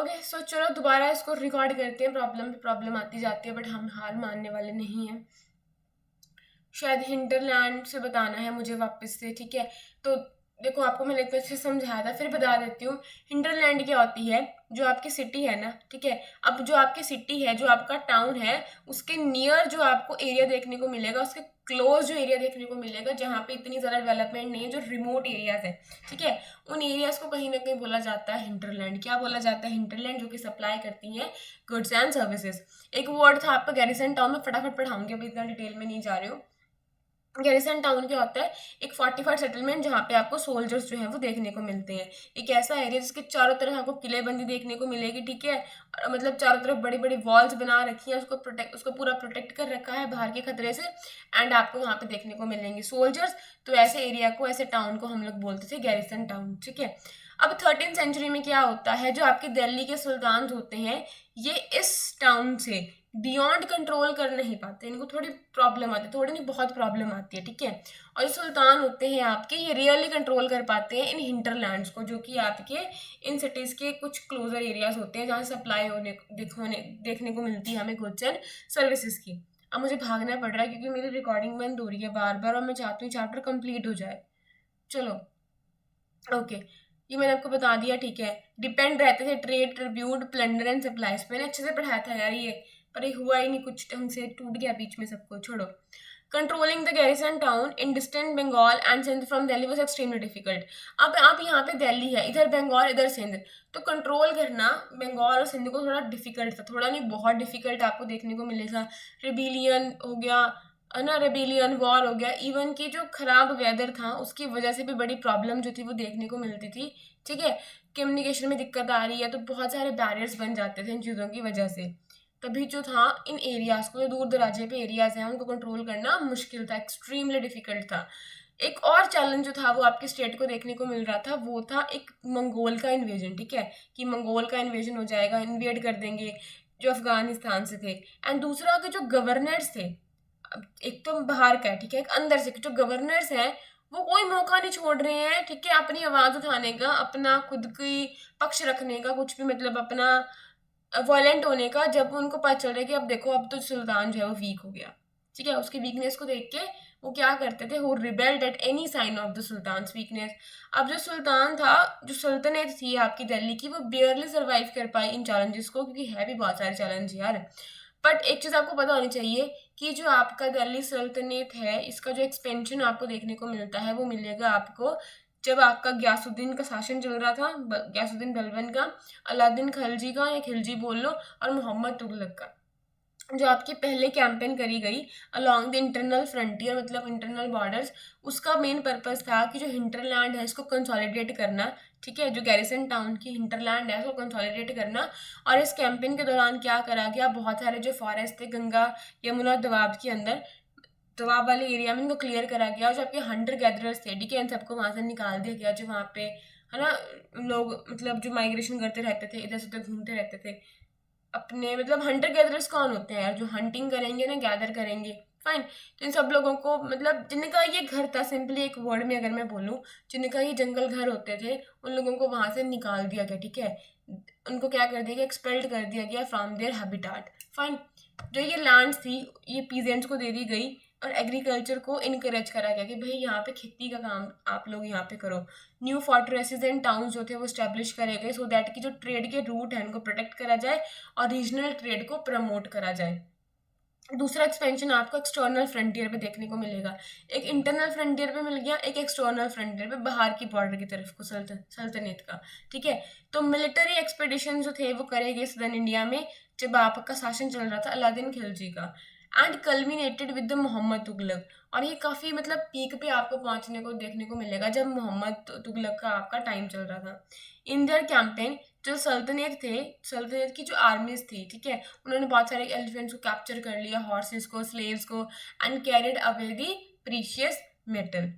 Okay so चलो दोबारा इसको रिकॉर्ड करते हैं। प्रॉब्लम पे प्रॉब्लम आती जाती है बट हम हार मानने वाले नहीं हैं। शायद हिंटरलैंड से बताना है मुझे वापस से, ठीक है। तो देखो, आपको मैंने इतना अच्छे से समझाया था, फिर बता देती हूँ। हिंटरलैंड क्या होती है? जो आपकी सिटी है ना, ठीक है, अब जो आपकी सिटी है, जो आपका टाउन है, उसके नियर जो आपको एरिया देखने को मिलेगा, उसके क्लोज जो एरिया देखने को मिलेगा, जहाँ पे इतनी ज़्यादा डेवलपमेंट नहीं है, जो रिमोट एरियाज है, ठीक है, उन एरियाज को कहीं ना कहीं बोला जाता है हिंटरलैंड। क्या बोला जाता है? हिंटरलैंड, जो कि सप्लाई करती हैं गुड्स एंड सर्विसेज। एक वर्ड था आपका गैरिसन टाउन में, फटाफट पढ़ाऊंगी, अभी इतना डिटेल में नहीं जा रही हूँ। गैरिसन टाउन क्या होता है? एक फोर्टिफाइड सेटलमेंट जहाँ पे आपको सोल्जर्स जो है वो देखने को मिलते हैं। एक ऐसा एरिया जिसके चारों तरफ आपको किलेबंदी देखने को मिलेगी, ठीक है, और मतलब चारों तरफ बड़ी बड़ी वॉल्स बना रखी हैं, उसको पूरा प्रोटेक्ट कर रखा है बाहर के खतरे से, एंड आपको वहाँ पे देखने को मिलेंगे सोल्जर्स। तो ऐसे एरिया को, ऐसे टाउन को हम लोग बोलते थे गैरिसन टाउन, ठीक है। अब 13th सेंचुरी में क्या होता है? जो आपके दिल्ली के सुल्तान होते हैं, ये इस टाउन से बियॉन्ड कंट्रोल कर नहीं पाते, इनको थोड़ी प्रॉब्लम आती है, थोड़ी नहीं बहुत प्रॉब्लम आती है, ठीक है। और जो सुल्तान होते हैं आपके, ये रियली कंट्रोल कर पाते हैं इन हिंटरलैंड्स को, जो कि आपके इन सिटीज़ के कुछ क्लोजर एरियाज होते हैं, जहाँ सप्लाई देखने को मिलती है हमें गुड्स एंड सर्विसेज की। अब मुझे भागना पड़ रहा है क्योंकि मेरी रिकॉर्डिंग बंद हो रही है बार बार, और मैं चाहती हूँ चैप्टर कंप्लीट हो जाए। चलो, ओके, ये मैंने आपको बता दिया, ठीक है। डिपेंड रहते थे trade, tribute, plunder and supplies. मैंने अच्छे से पढ़ाया था यार ये, पर ये हुआ ही नहीं, कुछ ढंग से टूट गया बीच में सब कुछ, छोड़ो। Controlling the garrison town in distant Bengal and Sindh from Delhi was extremely difficult. अब आप यहाँ पे दिल्ली है, इधर बंगाल, इधर सिंध, तो कंट्रोल करना बंगाल और सिंध को थोड़ा डिफिकल्ट था, थोड़ा नहीं बहुत डिफिकल्ट आपको देखने को मिलेगा। रिबेलियन हो गया है ना, रेबिलियन, वॉर हो गया, इवन की जो खराब वेदर था उसकी वजह से भी बड़ी प्रॉब्लम जो थी वो देखने को मिलती थी, ठीक है। कम्युनिकेशन में दिक्कत आ रही है, तो बहुत सारे बैरियर्स बन जाते थे इन चीज़ों की वजह से। तभी जो था, इन एरियाज को, जो दूर दराजे पे एरियाज हैं, उनको कंट्रोल करना मुश्किल था, एक्सट्रीमली डिफिकल्ट था। एक और चैलेंज जो था वो आपके स्टेट को देखने को मिल रहा था, वो था एक मंगोल का इन्वेजन, ठीक है, कि मंगोल का इन्वेजन हो जाएगा, इन्वेड कर देंगे जो अफगानिस्तान से थे। एंड दूसरा के जो गवर्नर्स थे, एक तो बाहर का है, ठीक है, एक अंदर से जो गवर्नर्स हैं, वो कोई मौका नहीं छोड़ रहे हैं, ठीक है, अपनी आवाज उठाने का, अपना खुद की पक्ष रखने का, कुछ भी मतलब अपना वायलेंट होने का, जब उनको पता चल रहा है कि अब देखो, अब तो सुल्तान जो है वो वीक हो गया, ठीक है। उसकी वीकनेस को देख के वो क्या करते थे, वो rebelled at any sign of the sultan weakness. अब जो सुल्तान था, जो सल्तनत थी आपकी दिल्ली की, वो बेयरली सर्वाइव कर पाई इन चैलेंजेस को, क्योंकि है भी बहुत सारे चैलेंज यार। बट एक चीज़ आपको पता होनी चाहिए कि जो आपका दिल्ली सल्तनत है, इसका जो एक्सपेंशन आपको देखने को मिलता है वो मिलेगा आपको जब आपका गयासुद्दीन का शासन चल रहा था, गयासुद्दीन बलबन का, अलाउद्दीन खिलजी का, या खिलजी बोल लो, और मोहम्मद तुगलक का। जो आपकी पहले कैंपेन करी गई अलोंग द इंटरनल फ्रंटियर, मतलब इंटरनल बॉर्डर्स, उसका मेन पर्पस था कि जो हिंटरलैंड है इसको कंसोलिडेट करना, ठीक है, जो गैरिसन टाउन की हिंटरलैंड है उसको कंसोलिडेट करना। और इस कैंपेन के दौरान क्या करा गया, बहुत सारे जो फॉरेस्ट थे गंगा यमुना दोआब के अंदर, दोआब वाले एरिया में, इनको क्लियर करा गया। और जो आपके हंटर गैदरर्स थे, ठीक है, इन सबको वहाँ से निकाल दिया गया, जो वहाँ पे है ना लोग, मतलब जो माइग्रेशन करते रहते थे, इधर से उधर घूमते रहते थे अपने, मतलब हंटर गैदरर्स कौन होते हैं यार? जो हंटिंग करेंगे ना, गैदर करेंगे, फाइन। तो इन सब लोगों को, मतलब जिनका ये घर था, सिंपली एक वर्ड में अगर मैं बोलूँ, जिनका ये जंगल घर होते थे, उन लोगों को वहां से निकाल दिया गया, ठीक है, उनको क्या कर दिया गया, एक्सपेल्ड कर दिया गया फ्रॉम देयर हैबिटाट, फाइन। जो ये लैंड्स थी, ये पीजेंट्स को दे दी गई, और एग्रीकल्चर को इनकरेज करा गया कि भाई यहाँ पे खेती का काम आप लोग यहाँ पे करो। न्यू फोर्ट्रेसेस एंड टाउन्स जो थे वो स्टैब्लिश करे गए, सो दैट कि जो ट्रेड के रूट है उनको प्रोटेक्ट करा जाए और रीजनल ट्रेड को प्रमोट करा जाए। दूसरा एक्सपेंशन आपको एक्सटर्नल फ्रंटियर पे देखने को मिलेगा। एक इंटरनल फ्रंटियर पे मिल गया, एक एक्सटर्नल फ्रंटियर पे बाहर की बॉर्डर की तरफ को, सल्तनत का, ठीक है। तो मिलिट्री एक्सपेडिशन जो थे वो करे गए सदर्न इंडिया में, जब आपका शासन चल रहा था अलाउद्दीन खिलजी का, and culminated with the Mohammad Tughlaq. और ये काफ़ी मतलब पीक पे आपको पहुंचने को देखने को मिलेगा जब मोहम्मद तुगलक का आपका टाइम चल रहा था। इन देयर कैंपेन, जो सल्तनत थे, सल्तनत की जो आर्मीज थी, ठीक है, उन्होंने बहुत सारे एलिफेंट्स को कैप्चर कर लिया, हॉर्सेस को, स्लेव्स को, and carried away the precious metal.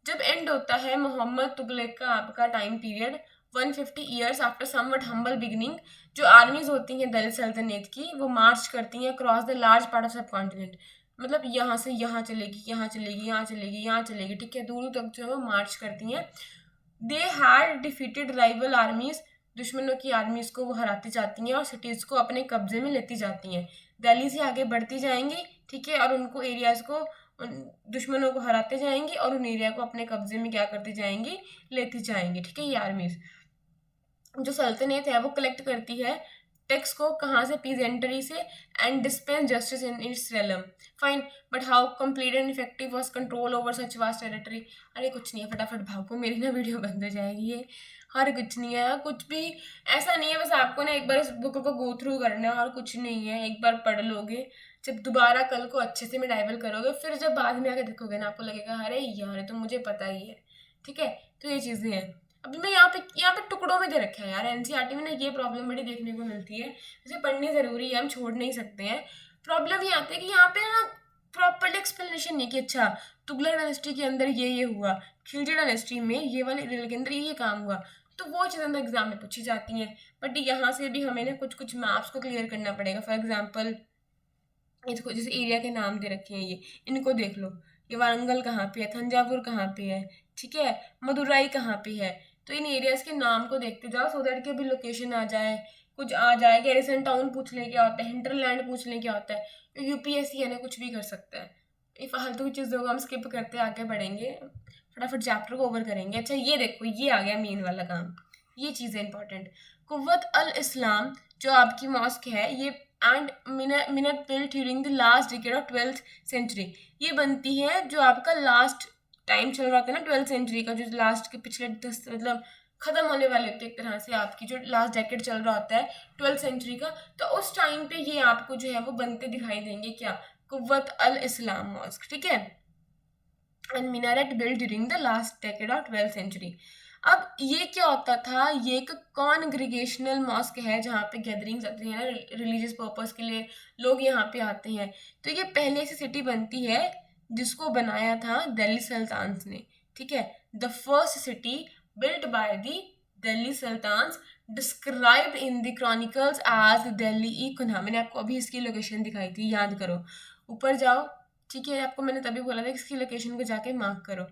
जब एंड होता है मोहम्मद तुगलक का आपका time period, 150 years after somewhat humble beginning, जो आर्मीज होती हैं दिल्ली सल्तनत की, वो मार्च करती हैं across the large part of सब कॉन्टिनेंट, मतलब यहाँ से यहाँ चलेगी, यहाँ चलेगी, यहाँ चलेगी, यहाँ चलेगी, ठीक है, दूर तक जो है वो मार्च करती हैं। दे हैड डिफीटेड राइवल आर्मीज दुश्मनों की आर्मीज को वो हराती जाती हैं और सिटीज़ को अपने कब्जे में लेती जाती हैं, दिल्ली से आगे बढ़ती जाएंगी, ठीक है, और उनको एरियाज़ को उन दुश्मनों को हराते जाएंगी और उन एरिया को अपने कब्जे में क्या करती जाएंगी, लेती जाएंगी, ठीक है। ये आर्मीज जो सल्तनत है वो कलेक्ट करती है टैक्स को कहाँ से, पीजेंटरी से, and dispense justice in its realm. Fine, but how complete and effective was control over such vast territory. अरे कुछ नहीं है, फटाफट भागो, मेरी ना वीडियो बंद हो जाएगी ये। हर कुछ नहीं है, कुछ भी ऐसा नहीं है, बस आपको ना एक बार इस बुक को गो थ्रू करना है और कुछ नहीं है। एक बार पढ़ लोगे, जब दोबारा कल को अच्छे से में डाइवल करोगे, फिर जब बाद में आके देखोगे ना, आपको लगेगा अरे यार ये तो मुझे पता ही है, ठीक है। तो ये चीज़ें हैं। अभी मैं यहाँ पे टुकड़ों में दे रखा है यार, एनसीईआरटी में ना ये प्रॉब्लम बड़ी देखने को मिलती है। इसे पढ़नी ज़रूरी है, हम छोड़ नहीं सकते हैं। प्रॉब्लम ये आती है कि यहाँ पे ना प्रॉपरली एक्सप्लेनेशन नहीं कि अच्छा तुगलक डायनेस्टी के अंदर ये हुआ, खिलजी डायनेस्टी में ये वाले रूलर के अंदर ये काम हुआ, तो वो चीज़ें अंदर एग्जाम में पूछी जाती हैं। बट यहाँ से भी हमें ना कुछ कुछ मैप्स को क्लियर करना पड़ेगा। फॉर एग्जाम्पल इसको जैसे एरिया के नाम दे रखे हैं, ये इनको देख लो, ये वारंगल कहाँ पे है, थंजावुर कहाँ पे है, ठीक है, मदुराई कहाँ पे है। तो इन एरियाज के नाम को देखते जाओ, सो दैट के भी लोकेशन आ जाए, कुछ आ जाए। गैरिसन टाउन पूछ लें क्या होता है, हिंटरलैंड पूछ लें क्या होता है। यूपीएससी है ना, कुछ भी कर सकता है। ये फालतू की चीज़ों को हम स्किप करते आगे बढ़ेंगे, फटाफट चैप्टर को ओवर करेंगे। अच्छा ये देखो, ये आ गया मेन वाला काम, ये चीज़ है इंपॉर्टेंट। कुव्वत अल इस्लाम जो आपकी मॉस्क है ये, and minaret built during the last decade of 12th century, ये बनती है जो आपका लास्ट टाइम चल रहा था ना 12th सेंचुरी का, जो लास्ट के पिछले 10 मतलब खत्म होने वाले होते एक तरह से, आपकी जो लास्ट डेकेड चल रहा होता है 12th सेंचुरी का, तो उस टाइम पे ये आपको जो है वो बनते दिखाई देंगे क्या, कुव्वत अल इस्लाम मॉस्क, ठीक है, and minaret build during the last decade of 12th century. अब ये क्या होता था, ये एक कॉन्ग्रीगेशनल मॉस्क है जहाँ पे गैदरिंग्स आती हैं ना रिलीजियस पर्पस के लिए, लोग यहाँ पे आते हैं। तो ये पहले से सिटी बनती है जिसको बनाया था दिल्ली सुल्तान्स ने, ठीक है। The first city built by the Delhi sultans described in the chronicles as Delhi ई कुन्हा। मैंने आपको अभी इसकी लोकेशन दिखाई थी, याद करो, ऊपर जाओ, ठीक है। आपको मैंने तभी बोला था कि इसकी लोकेशन को जाके मार्क करो,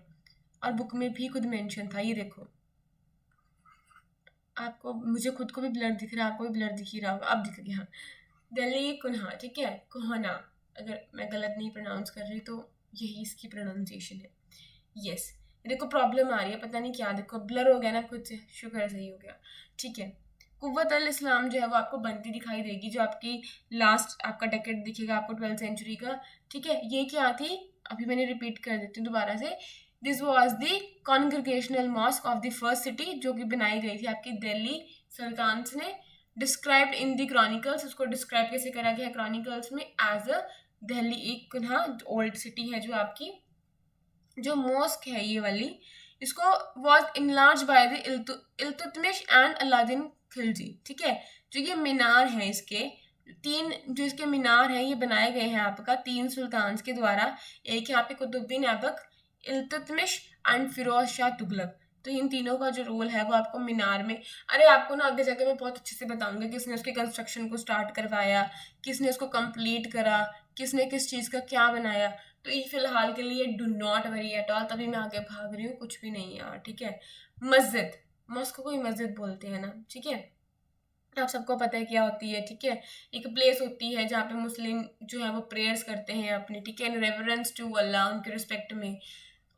और बुक में भी खुद मेंशन था, ये देखो। आपको, मुझे खुद को भी ब्लर दिख रहा है, आपको भी ब्लर दिख ही रहा होगा, अब दिख गया। दिल्ली कुन्हा, ठीक है, कोहना, अगर मैं गलत नहीं प्रोनाउंस कर रही तो यही इसकी प्रोनाउंसिएशन है। यस, देखो प्रॉब्लम आ रही है, पता नहीं क्या, देखो ब्लर हो गया ना खुद से, शुक्र है सही हो गया, ठीक है। कुव्वत अल इस्लाम जो है वो आपको बनती दिखाई देगी, जो आपकी लास्ट आपका डेकेड दिखेगा आपको 12th सेंचुरी का, ठीक है। ये क्या थी, अभी मैंने रिपीट कर देती हूँ दोबारा से। This was the congregational mosque of the first city, जो कि बनाई गई थी आपकी दिल्ली सुल्तान्स ने, डिस्क्राइब्ड इन द क्रॉनिकल्स, उसको डिस्क्राइब कैसे करा गया है क्रॉनिकल्स में, एज अ दिल्ली एक कुन्हा, ओल्ड सिटी है जो आपकी। जो मॉस्क है ये वाली, इसको was enlarge by the Iltutmish and Aladdin Khilji, ठीक है। जो ये मीनार है इसके, तीन जो इसके मीनार हैं ये बनाए गए हैं आपका 3 सुल्तान के द्वारा। एक यहाँ पे कुतुबुद्दीन ऐबक, इल्तुतमिश एंड फिरोज शाह तुगलक। तो इन तीनों का जो रोल है वो आपको मीनार में, अरे आपको ना आगे जाके मैं बहुत अच्छे से बताऊंगी किसने उसके कंस्ट्रक्शन को स्टार्ट करवाया, किसने उसको कंप्लीट करा, किसने किस चीज़ का क्या बनाया। तो ये फिलहाल के लिए do not worry at all, तभी मैं आगे भाग रही हूँ, कुछ भी नहीं है यार, ठीक है। मस्जिद, मॉस्क को ही मस्जिद बोलते हैं ना, ठीक है, आप सबको पता है क्या होती है, ठीक है। एक प्लेस होती है जहाँ पे मुस्लिम जो है वो प्रेयर्स करते हैं अपनी, ठीक है, इन रेफरेंस टू अल्लाह, उनके रिस्पेक्ट में।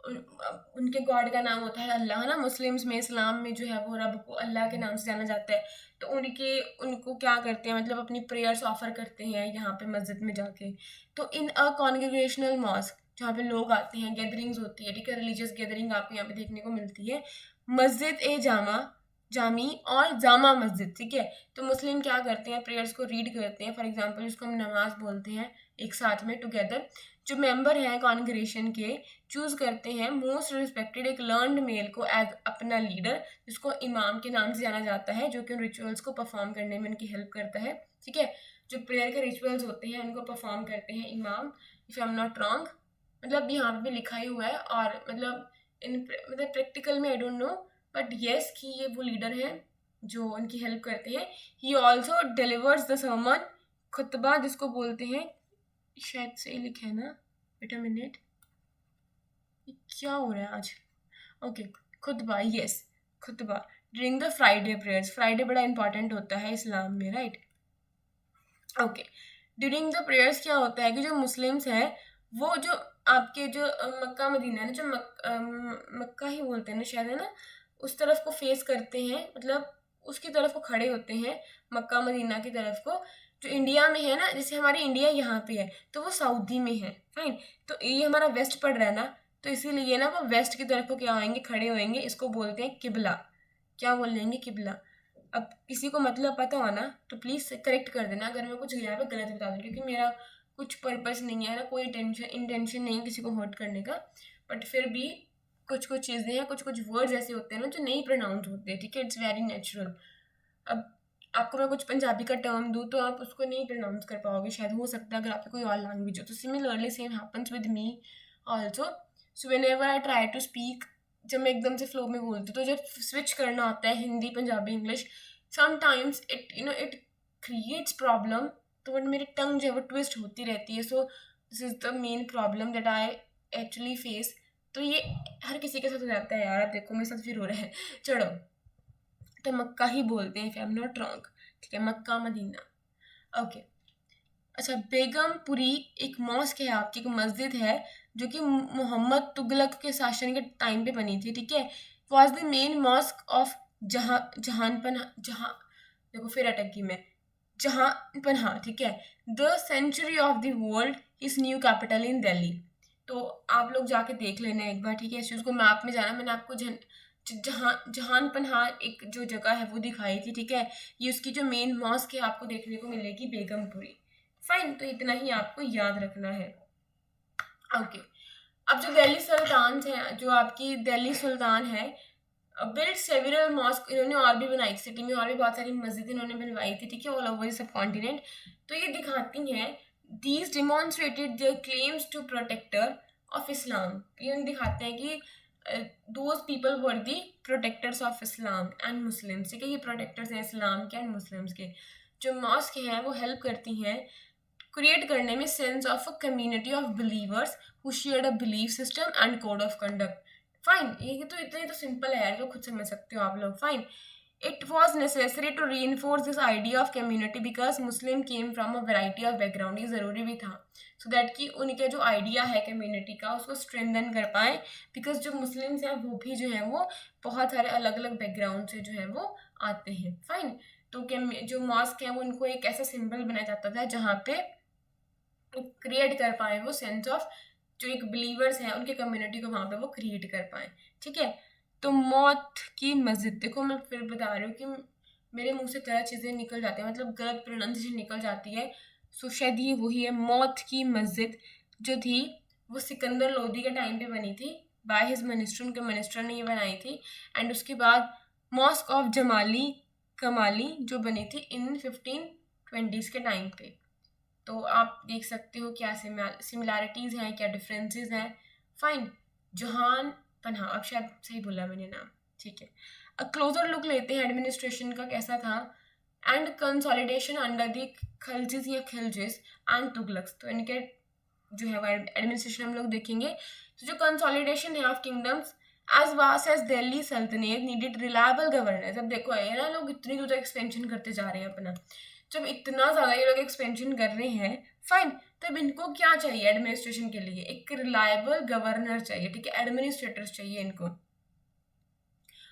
उनके गॉड का नाम होता है अल्लाह ना, मुस्लिम्स में, इस्लाम में जो है वो रब को अल्लाह के नाम से जाना जाता है। तो उनको क्या करते हैं, मतलब अपनी प्रेयर्स ऑफर करते हैं यहाँ पे मस्जिद में जाके। तो इन अ कॉन्ग्रीगेशनल मॉस्क जहाँ पे लोग आते हैं, गैदरिंग्स होती है, ठीक है, रिलीजियस गैदरिंग आपको यहाँ पे देखने को मिलती है। मस्जिद ए जामी और जामा मस्जिद, ठीक है। तो मुस्लिम क्या करते हैं, प्रेयर्स को रीड करते हैं, फॉर एग्जांपल जिसको हम नमाज बोलते हैं, एक साथ में टुगेदर। जो मेंबर हैं कॉन्ग्रेगेशन के, चूज करते हैं मोस्ट रिस्पेक्टेड एक लर्नड मेल को एज अपना लीडर, जिसको इमाम के नाम से जाना जाता है, जो कि उन रिचुअल्स को परफॉर्म करने में उनकी हेल्प करता है, ठीक है। जो प्रेयर के रिचुअल्स होते हैं उनको परफॉर्म करते हैं इमाम, if I am not wrong, मतलब यहाँ पे भी लिखा ही हुआ है, और मतलब मतलब प्रैक्टिकल में I don't know, but yes कि ये वो लीडर हैं जो उनकी हेल्प करते हैं। He also delivers the sermon, खुतबा जिसको बोलते हैं, शायद से लिखा है ना, वेट अ मिनट, क्या हो रहा है आज, ओके, खुतबा, यस खुतबा, during the Friday prayers. Friday बड़ा इंपॉर्टेंट होता है इस्लाम में, right. Okay, during the prayers क्या होता है कि जो मुस्लिम्स हैं वो जो आपके जो मक्का मदीना है ना, जो मक्का ही बोलते हैं ना शायद, है ना, उस तरफ को फेस करते हैं, मतलब उसकी तरफ को खड़े होते हैं, मक्का मदीना की तरफ को। जो इंडिया में है ना, जैसे हमारी इंडिया यहाँ पे है तो वो सऊदी में है, फाइन। तो ये हमारा वेस्ट पड़ रहा है ना, तो इसीलिए ना वो वेस्ट की तरफ को क्या होंगे, खड़े होंगे। इसको बोलते हैं किबला। क्या बोल लेंगे, किबला। अब किसी को मतलब पता हो ना तो प्लीज़ करेक्ट कर देना अगर मैं कुछ यहाँ पे गलत बता दूँ, क्योंकि मेरा कुछ पर्पस नहीं है ना, कोई इंटेंशन नहीं है किसी को हर्ट करने का। बट फिर भी कुछ कुछ चीज़ें हैं, कुछ कुछ वर्ड्स ऐसे होते हैं ना जो नहीं प्रोनाउंस होते, ठीक है, इट्स वेरी नेचुरल। अब आपको मैं कुछ पंजाबी का टर्म दूँ तो आप उसको नहीं प्रोनाउंस कर पाओगे शायद, हो सकता है अगर आपकी कोई और लैंग्वेज हो। तो similarly same happens with me also. So whenever I try to speak, जब मैं एकदम से फ्लो में बोलती हूँ तो जब स्विच करना होता है Hindi Punjabi English, sometimes it creates problem. तो बट मेरी टंग जो है वो ट्विस्ट होती रहती है। So this is the main problem that I actually face. तो ये हर किसी के साथ हो जाता है यार। देखो मेरे साथ फिर हो रहा है, चलो। तो मक्का ही बोलते हैं, if I am not wrong, ठीक है, मक्का मदीना। ओके, अच्छा, बेगमपुरी एक मॉस्क है आपकी, एक मस्जिद है जो कि मोहम्मद तुगलक के शासन के टाइम पे बनी थी, ठीक है। Was the main mosque of जहाँ देखो फिर अटक गई मैं, जहांपन्हा, ठीक है। The century of the world is new capital in Delhi. तो आप लोग जाके देख लेना एक बार, ठीक है। इस चीज़ को मैप में जाना, मैंने आपको जहानपन्हा एक जो जगह है वो दिखाई थी, ठीक है। ये उसकी जो मेन मॉस्क है आपको देखने को मिलेगी, बेगमपुरी, फाइन। तो इतना ही आपको याद रखना है, ओके। अब जो दिल्ली सुल्तान हैं, जो आपकी दिल्ली सुल्तान है, बिल्ड सेवरल मॉस्क, इन्होंने और भी बनाई थी सिटी में, और भी बहुत सारी मस्जिद इन्होंने बनवाई थी, ठीक है, ऑल ओवर सब कॉन्टिनेंट। तो ये दिखाती हैं these demonstrated their claims to protector of Islam. ये दिखाते हैं कि those people were the protectors of Islam and Muslims, ठीक है। ये प्रोटेक्टर्स हैं इस्लाम के एंड मुस्लिम्स के। जो मॉस्क हैं वो हेल्प करती हैं क्रिएट करने में sense of a community of believers who share a belief system and code of conduct, fine. ये तो इतना ही तो सिंपल है यार, तो खुद समझ सकते हो आप लोग, fine. It was necessary to reinforce this idea of community because Muslim came from a variety of background. ये ज़रूरी भी था सो दैट कि उनके जो आइडिया है कम्युनिटी का उसको स्ट्रेंथन कर पाए, बिकॉज जो मुस्लिम्स हैं वो भी जो है वो बहुत सारे अलग अलग बैकग्राउंड से जो है वो आते हैं, फाइन। तो जो मॉस्क है वो उनको एक ऐसा सिंबल बनाया जाता था जहाँ पे क्रिएट कर पाए वो सेंस ऑफ, जो एक बिलीवर्स हैं उनके कम्युनिटी को वहाँ पे वो क्रिएट कर पाए, ठीक है। तो मौत की मस्जिद, देखो मैं फिर बता रही हूँ कि मेरे मुंह से गलत चीज़ें निकल जाती हैं, मतलब गलत प्रोनाउंसिएशन निकल जाती है। सो शायद ये वही है, मौत की मस्जिद जो थी वो सिकंदर लोदी के टाइम पे बनी थी बाय हिज मिनिस्टर, उनके मिनिस्टर ने ये बनाई थी। एंड उसके बाद मॉस्क ऑफ जमाली कमाली जो बनी थी इन 1520s के टाइम पे। तो आप देख सकते हो क्या सिमिलैरिटीज़ हैं, क्या डिफरेंसेस हैं, फाइन। जहान पन्हा, अब शायद सही बोला मैंने नाम, ठीक है। अ क्लोजर लुक लेते हैं एडमिनिस्ट्रेशन का कैसा था, एंड कंसोलिडेशन अंडर द खिलजिस या खिलजिस एंड तुगलक्स। तो इनके जो है वो एडमिनिस्ट्रेशन हम लोग देखेंगे। तो जो कंसोलिडेशन है of kingdoms as vast as Delhi sultanate needed reliable governance. अब देखो है ना, लोग इतनी दूर तक एक्सपेंशन करते जा रहे हैं अपना, जब इतना ज़्यादा ये लोग एक्सपेंशन कर रहे हैं, फाइन। तब इनको क्या चाहिए एडमिनिस्ट्रेशन के लिए, एक रिलायबल गवर्नर चाहिए, ठीक है, एडमिनिस्ट्रेटर्स चाहिए इनको,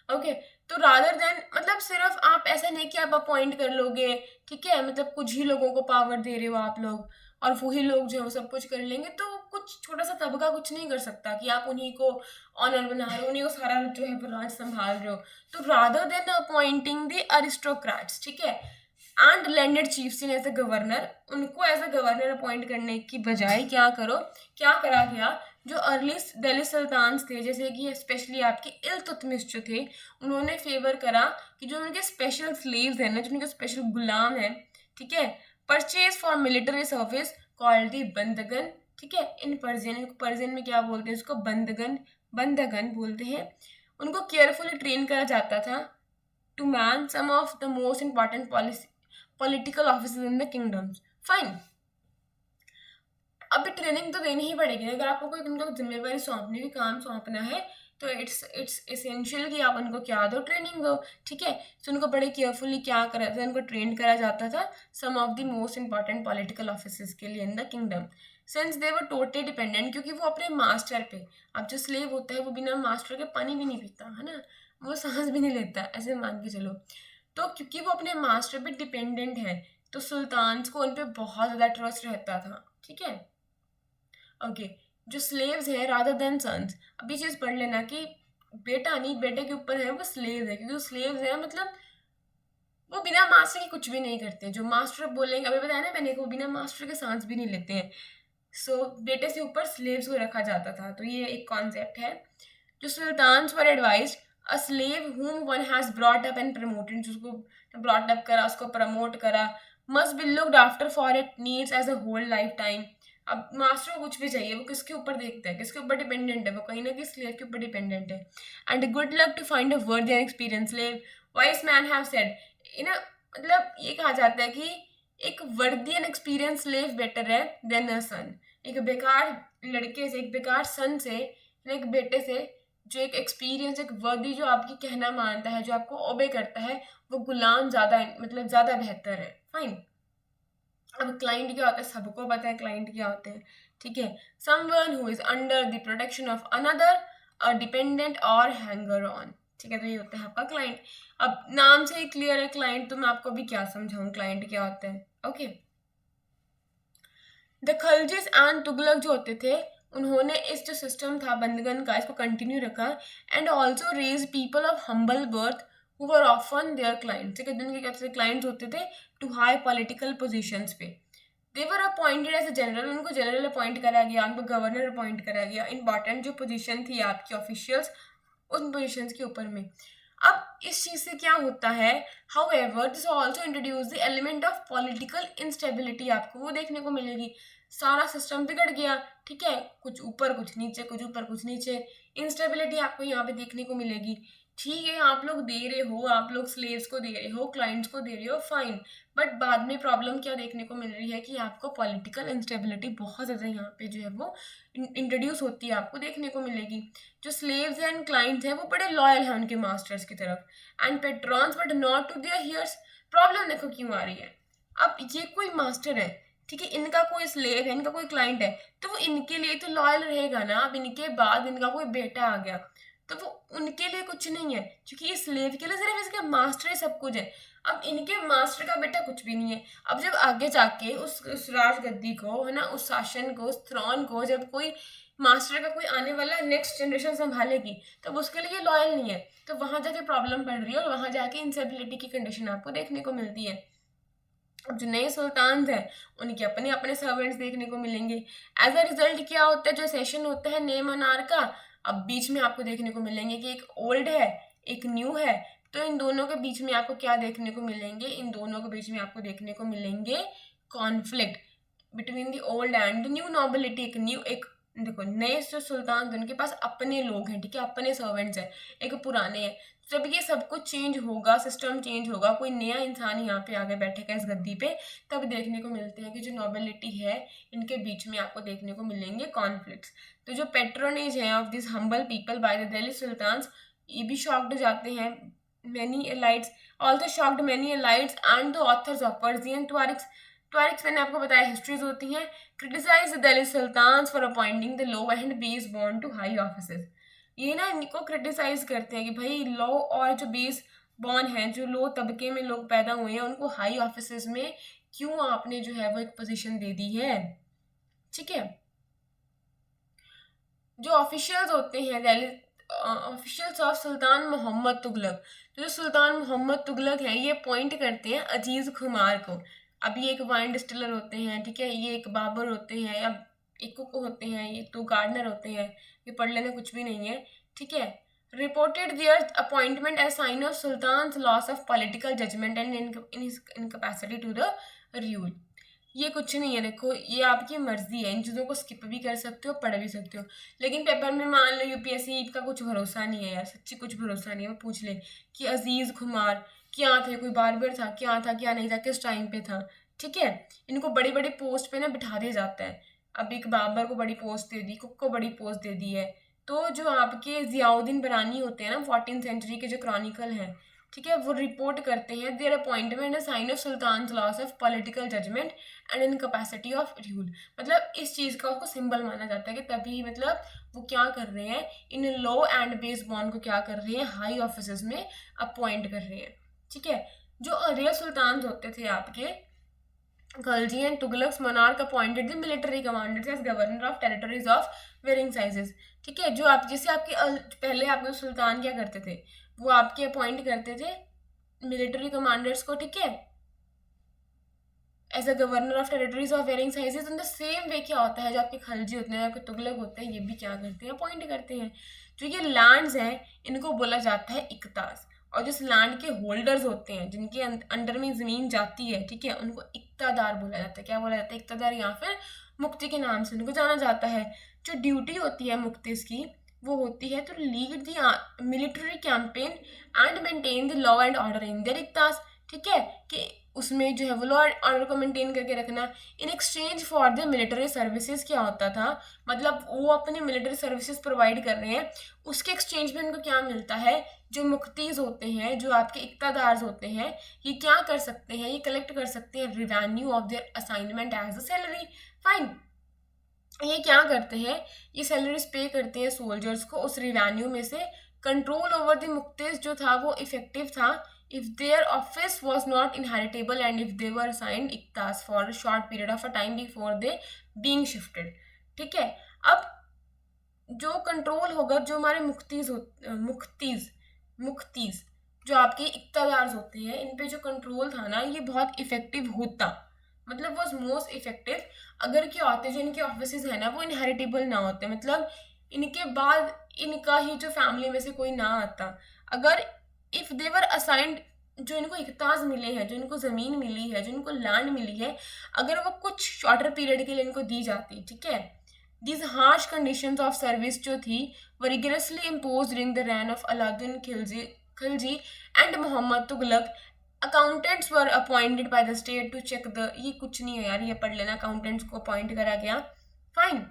ओके। तो रादर देन, मतलब सिर्फ आप ऐसा नहीं कि आप अपॉइंट कर लोगे, ठीक है, मतलब कुछ ही लोगों को पावर दे रहे हो आप लोग और वही लोग जो है वो सब कुछ कर लेंगे, तो कुछ छोटा सा तबका कुछ नहीं कर सकता कि आप उन्हीं को ऑनर बना रहे हो, उन्हीं को सारा जो है वो राज संभाल रहे हो। तो rather than appointing the aristocrats, ठीक है, and landed chiefs in as a governor, उनको एज अ गवर्नर अपॉइंट करने की बजाय क्या करा गया, जो अर्ली दिल्ली सुल्तान थे जैसे कि स्पेशली आपके इल्तुतमिश जो थे, उन्होंने फेवर करा कि जो उनके स्पेशल स्लेव्स हैं ना, जो उनके स्पेशल गुलाम हैं, ठीक है, purchase for military service called the Bandagan, ठीक है, इन पर्जियन में क्या बोलते हैं उसको, बंदगन बोलते हैं। उनको केयरफुली ट्रेन करा जाता था to man some of the most important political officers in the kingdoms, fine. अभी ट्रेनिंग तो देनी ही पड़ेगी, अगर आपको कोई उनको जिम्मेवारी सौंपनी है, काम सौंपना है, तो इट्स एसेंशियल कि आप उनको क्या दो, ट्रेनिंग दो, ठीक है। तो उनको बड़े केयरफुली क्या करा था, उनको ट्रेन करा जाता था some of the most important political offices के लिए in the kingdom, since they were totally dependent, क्योंकि वो अपने मास्टर पे, अब जो स्लेव होता है वो बिना मास्टर के पानी भी नहीं पीता है ना, वो सांस भी नहीं लेता, ऐसे मान के चलो। तो क्योंकि वो अपने मास्टर पे डिपेंडेंट है, तो सुल्तान को उन पे बहुत ज़्यादा ट्रस्ट रहता था, ठीक है। ओके, जो स्लेव्स हैं रादर देन सन्स, अब ये चीज़ पढ़ लेना कि बेटा नहीं, बेटे के ऊपर है वो स्लेव है, क्योंकि स्लेव्स है मतलब वो बिना मास्टर के कुछ भी नहीं करते, जो मास्टर बोलेंगे, अभी बताया ना मैंने को बिना मास्टर के सांस भी नहीं लेते हैं। सो बेटे से ऊपर स्लेव्स को रखा जाता था, तो ये एक कॉन्सेप्ट है। जो sultans were advised a slave whom one has brought up and promoted, जिसको ब्रॉट अप करा, उसको प्रमोट करा, must be looked after for it needs as a whole life time. अब मास्टर को कुछ भी चाहिए, वो किसके ऊपर देखता है, किसके ऊपर डिपेंडेंट है, वो कहीं ना कहीं स्लेव के ऊपर डिपेंडेंट है। And good luck to find a worthy and experience slave, wise man have said, in मतलब ये कहा जाता है कि एक worthy and experience slave better है देन अ सन, एक बेकार लड़के से, एक बेकार सन से, एक बेटे से जो एक एक्सपीरियंस, एक वर्दी जो आपकी कहना मानता है, जो आपको ओबे करता है, वो गुलाम ज़्यादा मतलब ज़्यादा बेहतर है। फाइन। अब क्लाइंट क्या होता है, सबको पता है क्लाइंट क्या होते हैं, ठीक है। Someone who is under the protection of another, a dependent और हैंगर ऑन, ठीक है। तो ये होता है आपका क्लाइंट। अब नाम से ही क्लियर है क्लाइंट, तो मैं आपको अभी क्या समझाऊं क्लाइंट क्या होता है। ओके, द खलजिस एंड तुगलक जो होते थे, उन्होंने इस जो सिस्टम था बंदगन का, इसको कंटिन्यू रखा, and also raise people of humble birth who were often their clients, ठीक है। जिनके कैसे क्लाइंट्स होते थे टू हाई पॉलिटिकल पोजीशंस पे, दे वर अपॉइंटेड एज अ जनरल, उनको जनरल अपॉइंट करा गया, उनको गवर्नर अपॉइंट करा गया, इंपॉर्टेंट जो पोजीशन थी आपकी ऑफिशियल्स, उन पोजीशंस के ऊपर में। अब इस चीज़ से क्या होता है, how ever this also introduce the element of political instability, आपको वो देखने को मिलेगी। सारा सिस्टम बिगड़ गया, ठीक है, कुछ ऊपर कुछ नीचे, कुछ ऊपर कुछ नीचे, इंस्टेबिलिटी आपको यहाँ पे देखने को मिलेगी। ठीक है, आप लोग दे रहे हो, आप लोग स्लेव्स को दे रहे हो, क्लाइंट्स को दे रहे हो, फाइन, बट बाद में प्रॉब्लम क्या देखने को मिल रही है कि आपको पॉलिटिकल इंस्टेबिलिटी बहुत ज़्यादा यहाँ पे जो है वो इंट्रोड्यूस होती है, आपको देखने को मिलेगी। जो स्लेव्स एंड क्लाइंट्स हैं वो बड़े लॉयल हैं उनके मास्टर्स की तरफ, and patrons but not to their heirs. Problem देखो क्यों आ रही है। अब ये कोई मास्टर है, ठीक है, इनका कोई स्लेव है, इनका कोई क्लाइंट है, तो वो इनके लिए तो लॉयल रहेगा ना। अब इनके बाद इनका कोई बेटा आ गया, तो वो उनके लिए कुछ नहीं है, क्योंकि ये स्लेव के लिए सिर्फ इसका मास्टर ही सब कुछ है। अब इनके मास्टर का बेटा कुछ भी नहीं है। अब जब आगे जाके उस राजगद्दी को, है ना, उस शासन को, उस थ्रोन को, जब कोई मास्टर का कोई आने वाला नेक्स्ट जनरेशन संभालेगी, तो उसके लिए लॉयल नहीं है, तो वहां जाके प्रॉब्लम पड़ रही है, और वहां जाके इंस्टेबिलिटी की कंडीशन आपको देखने को मिलती है। अब जो नए सुल्तान हैं उनके अपने अपने सर्वेंट्स देखने को मिलेंगे। एज अ रिजल्ट क्या होता है, जो सेशन होता है नए मनार का, अब बीच में आपको देखने को मिलेंगे कि एक ओल्ड है, एक न्यू है, तो इन दोनों के बीच में आपको क्या देखने को मिलेंगे, इन दोनों के बीच में आपको देखने को मिलेंगे conflict between the old and the new nobility. एक देखो, नए जो सुल्तान उनके पास अपने लोग हैं, ठीक है, अपने सर्वेंट्स हैं, एक पुराने हैं। जब ये सब कुछ चेंज होगा, सिस्टम चेंज होगा, कोई नया इंसान यहाँ पे आगे बैठेगा इस गद्दी पे, तब देखने को मिलते हैं कि जो नोबिलिटी है इनके बीच में आपको देखने को मिलेंगे कॉन्फ्लिक्ट्स। तो जो पेट्रोनेज है of this humble people by the Delhi sultans, ये भी शॉक्ड हो जाते हैं many elites, also shocked many elites and the authors of Persian Tuareg मैंने आपको बताया हिस्ट्रीज होती हैं, criticize the Delhi sultans for appointing the low and base born to high offices. ये ना इनको क्रिटिसाइज करते हैं कि भाई लो और जो बेस बॉर्न है, जो लो तबके में लोग पैदा हुए हैं, उनको हाई ऑफिसेस में क्यों आपने जो है वो एक पोजीशन दे दी है, ठीक है। जो ऑफिशियल्स होते हैं Delhi officials of sultan Mohammad Tughlaq, तो जो सुल्तान मोहम्मद तुगलक हैं ये पॉइंट करते हैं अजीज खुमार को। अब ये एक वाइन डिस्टिलर होते हैं, ठीक है, ये एक बाबर होते हैं, अब एक कुक होते हैं, ये तो गार्डनर होते हैं, ये पढ़ लेना कुछ भी नहीं है, ठीक है। Reported their appointment as sign of sultan loss of political judgement and incapacity to the rule. ये कुछ नहीं है, देखो ये आपकी मर्जी है, इन चीज़ों को स्किप भी कर सकते हो, पढ़ भी सकते हो, लेकिन पेपर में मान लो यूपीएससी का कुछ भरोसा नहीं है यार, सच्ची कुछ भरोसा नहीं है। वो पूछ ले कि अजीज खुमार क्या थे, कोई बार्बर था, क्या था क्या नहीं था, किस टाइम पे था, ठीक है। इनको बड़ी बड़ी पोस्ट पे ना बिठा दिया जाता है। अब एक बाबर को बड़ी पोस्ट दे दी, कुक को बड़ी पोस्ट दे दी है, तो जो आपके ज़ियाउद्दीन बरानी होते हैं ना 14th सेंचुरी के जो क्रॉनिकल हैं, ठीक है, वो रिपोर्ट करते हैं their appointment a sign of sultan loss of political judgement and incapacity of rule. मतलब इस चीज़ का उसको सिंबल माना जाता है कि तभी मतलब वो क्या कर रहे हैं, in law and base bond को क्या कर रहे हैं, हाई ऑफिस में अपॉइंट कर रहे हैं। ठीक है, जो अर्लियर सुल्तान होते थे आपके Khalji and Tughlaqs monarch appointed the military commanders as governor of territories of varying sizes. ठीक है, जो आप जैसे आपके पहले आपके सुल्तान क्या करते थे, वो आपके अपॉइंट करते थे मिलिट्री कमांडर्स को, ठीक है, as a governor of territories of varying sizes. In the same way क्या होता है, जो आपके खलजी होते हैं, आपके तुगलक होते हैं, ये भी क्या करते हैं, अपॉइंट करते हैं। जो ये लैंड्स हैं इनको बोला जाता है इक्तास, और जिस लैंड के होल्डर्स होते हैं जिनके अंडर में ज़मीन जाती है, ठीक है, उनको इक्तादार बोला जाता है। क्या बोला जाता है, इक्तादार, या फिर मुक्ति के नाम से उनको जाना जाता है। जो ड्यूटी होती है मुक्तिस की, वो होती है तो lead the military campaign and maintain the law and order in their इक्तास। ठीक है, कि उसमें जो है वो लॉ एंड ऑर्डर को मेंटेन करके रखना। In exchange for the military services क्या होता था, मतलब वो अपने मिलिट्री सर्विसेज प्रोवाइड कर रहे हैं, उसके एक्सचेंज में उनको क्या मिलता है, जो मुख्तीज होते हैं, जो आपके इक्तादार होते हैं, ये क्या कर सकते हैं, ये कलेक्ट कर सकते हैं revenue of their assignment as a salary. Fine, ये क्या करते हैं, ये सैलरीज पे करते हैं सोल्जर्स को उस रिवेन्यू में से। कंट्रोल ओवर द मुक्तेज जो था वो इफेक्टिव था if their office was not inheritable and if they were assigned इक्तास for a short period of a time before they being shifted. ठीक है, अब जो कंट्रोल होगा, जो हमारे मुख्तीज जो आपके इक्तादार होते हैं, इन पे जो कंट्रोल था ना, ये बहुत इफेक्टिव होता, मतलब वॉज मोस्ट इफेक्टिव अगर क्या होते जो इनके ऑफिस है ना वो इनहेरिटेबल ना होते, मतलब इनके बाद इनका ही जो फैमिली में से कोई ना आता। अगर इफ देवर असाइंड, जो इनको इख्तास मिले हैं, जो इनको ज़मीन मिली है, जो इनको लैंड मिली है, अगर वो कुछ शॉर्टर पीरियड के लिए इनको दी जाती, ठीक है, these harsh conditions of service जो थी were rigorously imposed during the reign of Alauddin Khilji and Muhammad Tughlaq. Accountants were appointed by the state to check the, ये कुछ नहीं है यार, ये पढ़ लेना, accountants को अपॉइंट करा गया। फाइन,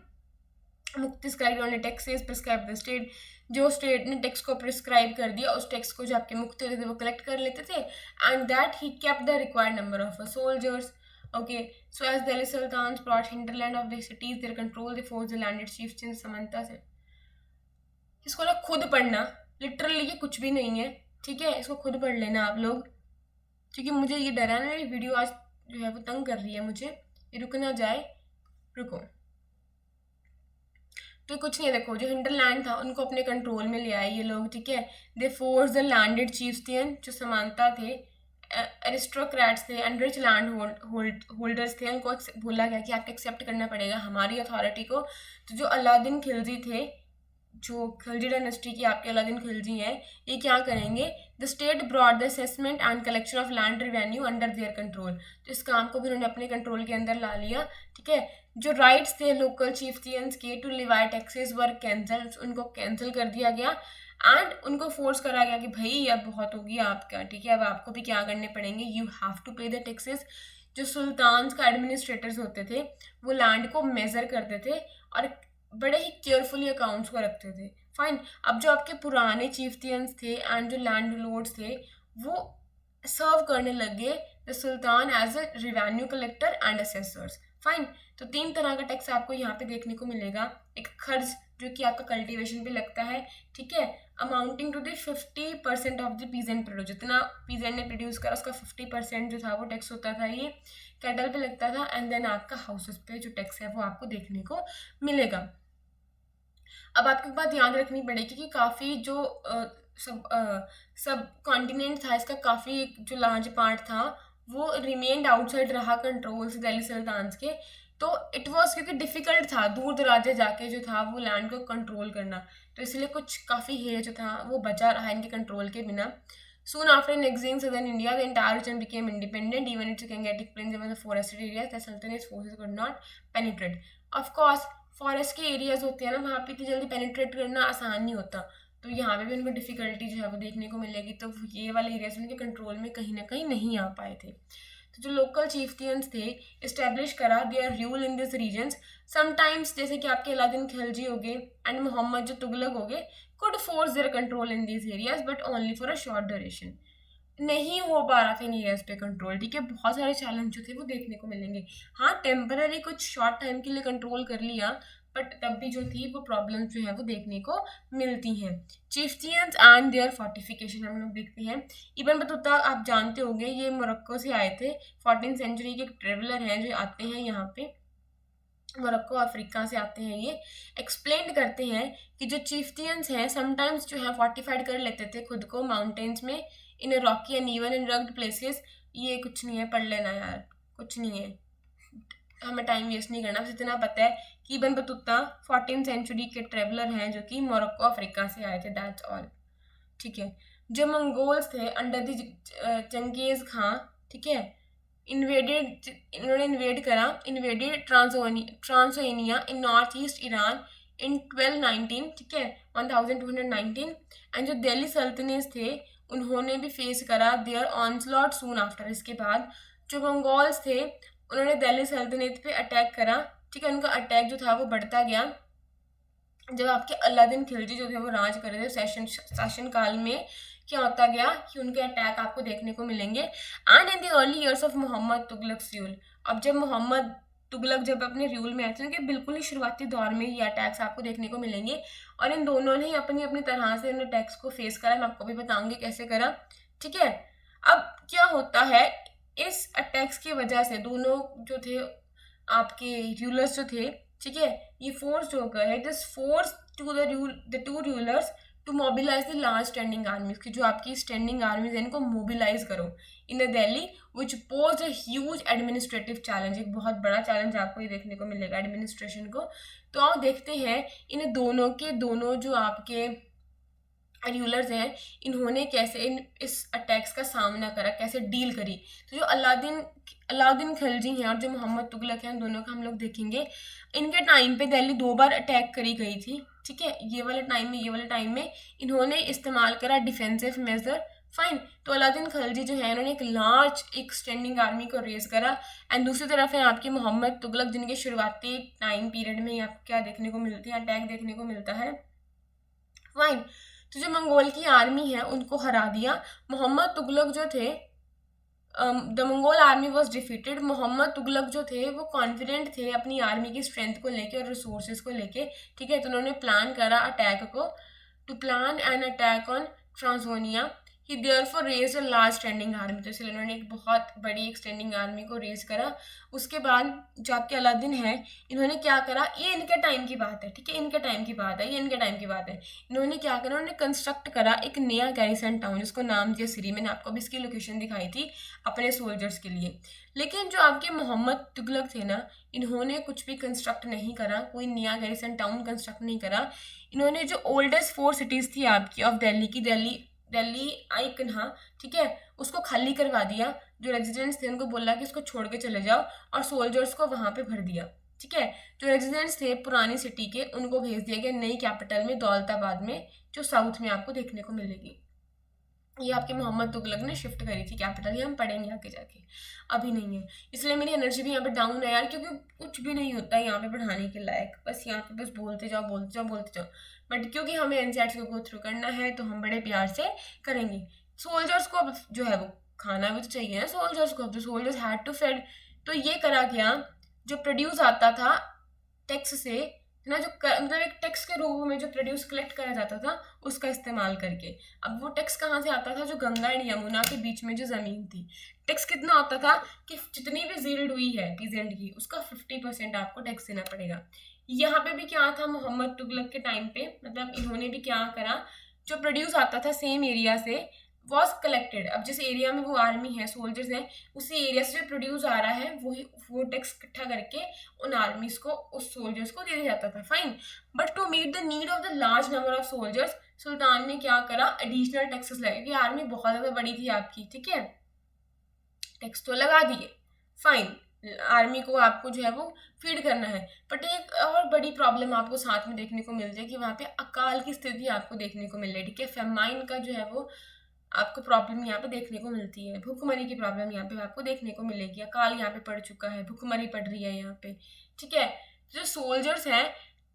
मुक्तिस correct only taxes prescribe the state, जो स्टेट ने टैक्स को प्रिस्क्राइब कर दिया, उस टैक्स को जो आपके मुक्ति होते थे वो कलेक्ट कर लेते थे, and that he kept the required number of soldiers. Okay, so as Delhi Sultans brought hinterland of the cities, their control, they forced the landed chieftains समन्ता से। इसको ना खुद पढ़ना, लिटरली ये कुछ भी नहीं है, ठीक है, इसको खुद पढ़ लेना आप लोग, क्योंकि मुझे ये डर है ना, ये वीडियो आज जो है वो तंग कर रही है मुझे, ये रुक ना जाए, रुको। तो कुछ नहीं है, देखो जो हिंटरलैंड था उनको अपने कंट्रोल में ले आए ये लोग, ठीक है, दे फोर्स द लैंडेड चिफ्टियन, जो समानता थे, एरिस्टोक्रेट्स थे एंड रिच लैंड होल्डर्स थे, उनको बोला गया कि आपको एक्सेप्ट करना पड़ेगा हमारी अथॉरिटी को। तो जो अलाउद्दीन खिलजी थे, जो खिलजी डायनेस्टी की आपके अलाउद्दीन खिलजी हैं, ये क्या करेंगे, the state brought the assessment and collection of land revenue under their control. तो इस काम को भी उन्होंने अपने कंट्रोल के अंदर ला लिया। ठीक है, जो राइट्स थे लोकल चिफ्टियंस के to levy taxes were cancelled, उनको कैंसिल कर दिया गया, एंड उनको फोर्स करा गया कि भाई अब बहुत हो गया आपका, ठीक है, अब आपको भी क्या करने पड़ेंगे, यू हैव टू पे द टैक्सेस। जो सुल्तान का एडमिनिस्ट्रेटर्स होते थे वो लैंड को मेजर करते थे और बड़े ही केयरफुली अकाउंट्स को रखते थे। फाइन, अब जो आपके पुराने चिफ्टियंस थे एंड जो लैंड लॉर्ड्स थे वो सर्व करने लगे the sultan as a revenue collector and assessors. Fine, तो 3 तरह का टैक्स आपको यहाँ पे देखने को मिलेगा। एक खर्च जो कि आपका कल्टीवेशन पे लगता है, ठीक है, amounting to the 50% of the peasant produce, जितना पीजेंट ने प्रोड्यूस करा उसका 50% जो था वो टैक्स होता था, ये कैटल पे लगता था। एंड देन आपका हाउसेस पे जो टैक्स है वो आपको देखने को मिलेगा। अब आपको एक बात याद रखनी पड़ेगी कि काफ़ी जो सब कॉन्टिनेंट था इसका, काफ़ी जो लार्ज पार्ट था वो रिमेन्ड आउटसाइड रहा कंट्रोल से दिल्ली सुल्तान्स के। तो इट वॉज, क्योंकि डिफ़िकल्ट था दूर दराजे जाके जो था वो लैंड को कंट्रोल करना, तो इसलिए कुछ काफ़ी एरिया जो था वो बचा रहा इनके कंट्रोल के बिना। Soon after annexing southern India, the entire region became independent. Even its Gangetic plains were the forested areas that Sultanate forces could not penetrate. Of course, forest के एरियाज होते हैं ना, वहाँ पे इतनी जल्दी पेनिट्रेट करना आसान नहीं होता, तो यहाँ पे भी उनको डिफ़िकल्टी जो है वो देखने को मिलेगी। तो ये वाले एरियाज उनके कंट्रोल में कहीं ना कहीं नहीं आ पाए थे। तो जो लोकल चीफ्टियंस थे इस्टेब्लिश करा their rule in this regions. Sometimes जैसे कि आपके अलादीन खिलजी हो गए एंड मोहम्मद जो तुगलक हो गए could force their control in these areas but only for a short duration. नहीं हो पा रहा था इन एरियाज पे कंट्रोल, ठीक है। बहुत सारे चैलेंज जो थे वो देखने को मिलेंगे। हाँ, टेम्पररी कुछ शॉर्ट टाइम के लिए कंट्रोल कर लिया, बट तब भी जो थी वो प्रॉब्लम्स जो है वो देखने को मिलती हैं। चिफ्टियंस एंड देयर फोर्टिफिकेशन हम लोग देखते हैं। इब्न बतूता आप जानते होंगे, ये मोरक्को से आए थे। 14th सेंचुरी के एक ट्रेवलर हैं जो आते हैं यहाँ पे, मोरक्को अफ्रीका से आते हैं। ये एक्सप्लेन करते हैं कि जो चिफ्टियंस हैं समटाइम्स जो है फोर्टिफाइड कर लेते थे खुद को माउंटेन्स में, in rocky and even in rugged places. ये कुछ नहीं है, पढ़ लेना यार, कुछ नहीं है, हमें टाइम वेस्ट नहीं करना। बस इतना पता है कि इब्न बतूता 14th सेंचुरी के ट्रेवलर हैं जो कि मोरक्को अफ्रीका से आए थे, दैट्स ऑल, ठीक है। जो मंगोल्स थे अंडर द चंगेज खां, ठीक है, इन्होंने इन्वेडेड ट्रांसोनिया इन नॉर्थ ईस्ट ईरान इन 1219, ठीक है, 1219। एंड जो दिल्ली सल्तनत थे उन्होंने भी फेस करा देयर ऑनस्लॉट सून आफ्टर। इसके बाद जो मंगोल्स थे उन्होंने दिल्ली सल्तनत पे अटैक करा, ठीक है। उनका अटैक जो था वो बढ़ता गया जब आपके अलादीन खिलजी जो थे वो राज कर रहे थे। शासन काल में क्या होता गया कि उनके अटैक आपको देखने को मिलेंगे। And in the early years of Mohammad Tughlaq rule, अब जब मोहम्मद तुगलक जब अपने रूल में आए थे उनके बिल्कुल ही शुरुआती दौर में ये अटैक्स आपको देखने को मिलेंगे। और इन दोनों ने ही अपनी अपनी तरह से इन अटैक्स को फेस करा, मैं आपको भी बताऊंगी कैसे करा, ठीक है। अब क्या होता है, इस अटैक्स की वजह से दोनों जो थे आपके रूलर्स जो थे, ठीक है, ये फोर्स जो गए, this force to the two rulers to mobilize the large standing armies, की जो आपकी स्टैंडिंग आर्मीज है इनको मोबिलाइज करो in the Delhi, which pose a huge administrative challenge. एक बहुत बड़ा चैलेंज आपको ये देखने को मिलेगा एडमिनिस्ट्रेशन को। तो आप देखते हैं इन दोनों जो आपके रूलर्स हैं इन्होंने कैसे इस अटैक्स का सामना करा, कैसे डील करी। तो जो अलाउद्दीन खिलजी हैं और जो मोहम्मद तुगलक हैं, दोनों का हम लोग देखेंगे। इनके टाइम पे दिल्ली 2 बार अटैक करी गई थी, ठीक है। ये वाले टाइम में इन्होंने इस्तेमाल करा डिफेंसिव मेजर, फाइन। तो अलाउद्दीन खिलजी जो है इन्होंने एक स्टैंडिंग आर्मी को रेज करा। एंड दूसरी तरफ है आपके मोहम्मद तुगलक, जिनके शुरुआती टाइम पीरियड में आपको क्या देखने को मिलती है, अटैक देखने को मिलता है, फाइन। तो जो मंगोल की आर्मी है उनको हरा दिया। मोहम्मद तुगलक जो थे, the Mongol army was defeated. Mohammad Tughlaq जो थे वो कॉन्फिडेंट थे अपनी आर्मी की स्ट्रेंथ को लेके और रिसोर्सेज को लेके, ठीक है। तो उन्होंने प्लान करा अटैक को, to plan an attack on Transoxiana. He therefore raised a large standing army, तो इसलिए उन्होंने एक बहुत बड़ी एक स्टैंडिंग आर्मी को रेज करा। उसके बाद जो आपके अलादीन है इन्होंने क्या करा, ये इनके टाइम की बात है, ठीक है, इनके टाइम की बात है, ये इनके टाइम की बात है। इन्होंने क्या करा, उन्होंने कंस्ट्रक्ट करा एक नया गैरिसन टाउन जिसको नाम दिया सिरी। मैंने आपको भी इसकी लोकेशन दिखाई थी अपने सोल्जर्स के लिए। लेकिन जो आपके मोहम्मद तुगलक थे ना, इन्होंने कुछ भी कंस्ट्रक्ट नहीं करा, कोई नया गैरिसन टाउन कंस्ट्रक्ट नहीं करा। इन्होंने जो ओल्डेस्ट 4 सिटीज़ थी आपकी ऑफ दिल्ली की, दिल्ली आइकन्हा, ठीक है, उसको खाली करवा दिया। जो रेजिडेंट्स थे उनको बोला कि इसको छोड़ के चले जाओ और सोल्जर्स को वहाँ पे भर दिया, ठीक है। जो रेजिडेंट्स थे पुरानी सिटी के उनको भेज दिया गया नई कैपिटल में, दौलताबाद में, जो साउथ में आपको देखने को मिलेगी। ये आपके मोहम्मद तुगलक ने शिफ्ट करी थी कैपिटल, ये हम पढ़ेंगे आगे जाके, अभी नहीं है। इसलिए मेरी एनर्जी भी यहाँ पे डाउन है यार, क्योंकि कुछ भी नहीं होता है यहाँ पे पढ़ाने के लायक, बस यहाँ पे बस बोलते जाओ। बट क्योंकि हमें एनसीईआरटी को गो थ्रू करना है तो हम बड़े प्यार से करेंगे। सोल्जर्स को अब जो है वो खाना भी तो चाहिए ना सोल्जर्स को, तो सोल्जर्स हैड टू फेड। तो ये करा गया, जो प्रोड्यूस आता था टैक्स से ना, जो मतलब एक टैक्स के रूप में जो प्रोड्यूस कलेक्ट करा जाता था उसका इस्तेमाल करके। अब वो टैक्स कहाँ से आता था, जो गंगा एंड यमुना के बीच में जो ज़मीन थी। टैक्स कितना होता था कि जितनी भी जील्ड हुई है पीजेंट की उसका 50% आपको टैक्स देना पड़ेगा। यहाँ पे भी क्या था मोहम्मद तुगलक के टाइम पे, मतलब इन्होंने भी क्या करा, जो प्रोड्यूस आता था सेम एरिया से वॉज कलेक्टेड। अब जिस एरिया में वो आर्मी है, सोल्जर्स हैं, उसी एरिया से जो प्रोड्यूस आ रहा है वो टैक्स इकट्ठा करके उन आर्मीज को, उस सोल्जर्स को दे जाता था, fine. But to meet the need of the large number of soldiers, सुल्तान ने क्या करा, एडिशनल टैक्सेस लगे, क्योंकि आर्मी बहुत ज़्यादा बड़ी थी आपकी, ठीक है। टैक्स तो लगा दिए, फाइन, आर्मी को आपको जो है वो फीड करना है। बट एक और बड़ी प्रॉब्लम आपको साथ में देखने को मिलती है कि वहाँ पे अकाल की स्थिति आपको देखने को मिल रही है, ठीक है। फेमाइन का जो है वो आपको प्रॉब्लम यहाँ पे देखने को मिलती है। भूखमरी की प्रॉब्लम यहाँ पे आपको देखने को मिलेगी। अकाल यहाँ पे पड़ चुका है, भूखमरी पड़ रही है यहाँ पे, ठीक है। जो सोल्जर्स हैं,